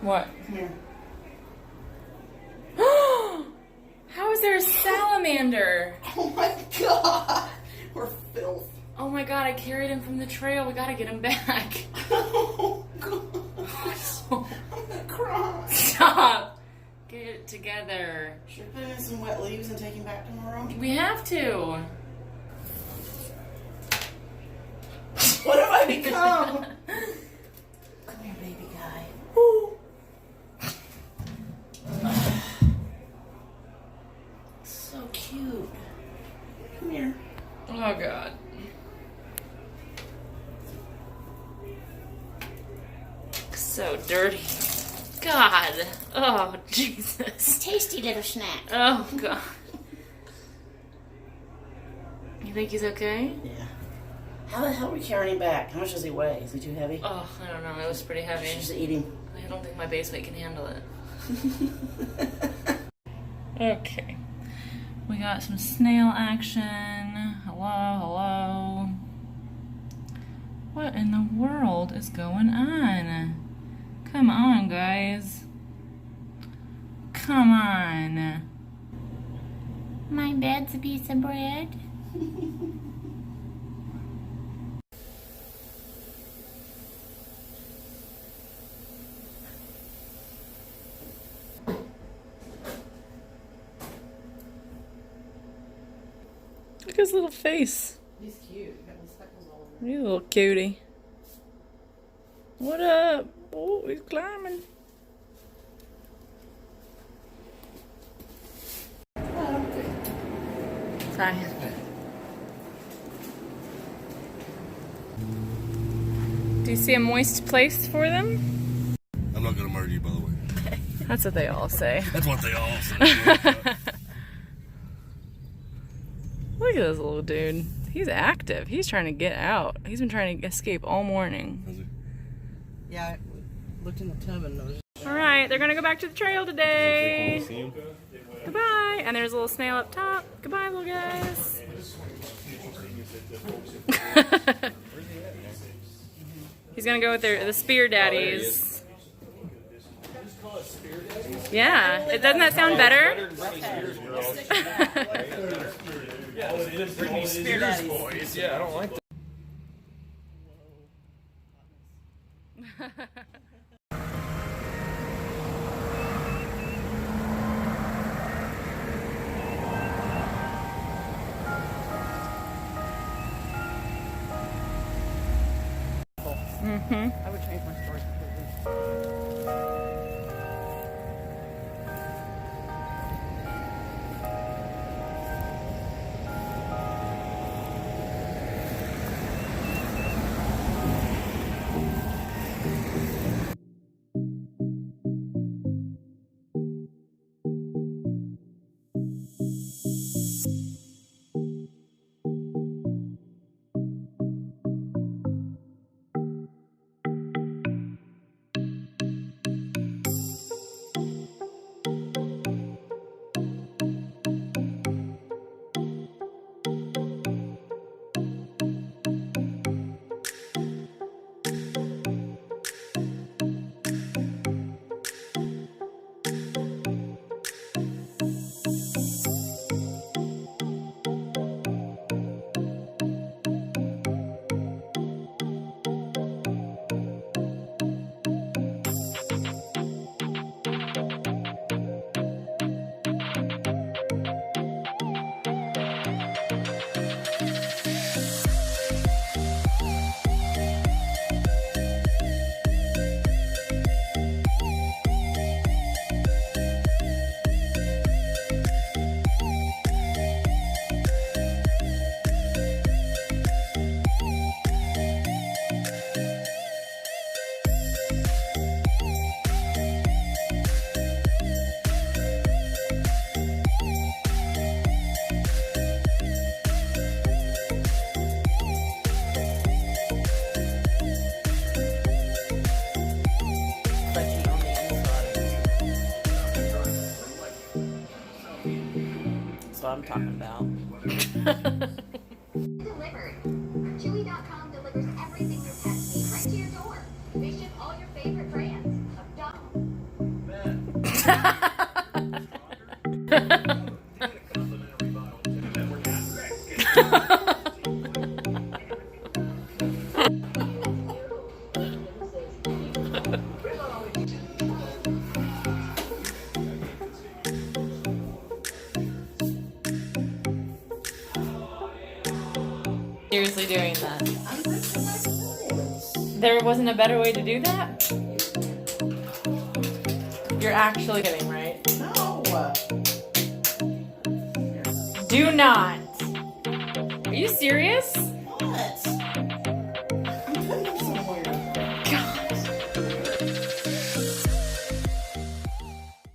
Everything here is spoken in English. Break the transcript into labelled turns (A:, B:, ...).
A: What?
B: Come here.
A: How is there a salamander?
B: Oh my god! We're filth.
A: Oh my god, I carried him from the trail. We gotta get him back.
B: Oh god. I'm gonna cry.
A: Stop. Get it together.
B: Should we put him in some wet leaves and take him back tomorrow?
A: We have to.
B: What have I become? Come here, baby guy. Woo. So cute. Come here.
A: Oh god. So dirty. God. Oh, Jesus.
B: Tasty little snack.
A: Oh, God. You think he's okay?
B: Yeah. How the hell are we carrying him back? How much does he weigh? Is he too heavy?
A: Oh, I don't know. It was pretty heavy.
B: Just eat him.
A: I don't think my base weight can handle it. Okay. We got some snail action. Hello, hello. What in the world is going on? Come on, guys. Come on. My bed's a piece of bread. Look at his little face.
B: He's cute. Got little speckles all over.
A: You little cutie. What up? Oh, he's climbing. Sorry. Do you see a moist place for them?
C: I'm not gonna murder you, by the way.
A: That's what they all say.
C: That's what they all say.
A: Look at this little dude. He's active. He's trying to get out. He's been trying to escape all morning.
B: Yeah, I looked in the tub and noticed.
A: Alright, they're gonna go back to the trail today. Goodbye. And there's a little snail up top. Goodbye, little guys. He's gonna go with the spear daddies. Yeah, doesn't that sound better?
B: Spear daddies.
D: Yeah, I don't like that.
B: I would change my story completely. That's what I'm talking about.
E: Delivered. Chewy.com delivers everything your pets need right to your door. They ship all your favorite brands of dog,
A: Seriously doing that. There wasn't a better way to do that? You're actually kidding, right?
B: No.
A: Do not. Are you serious?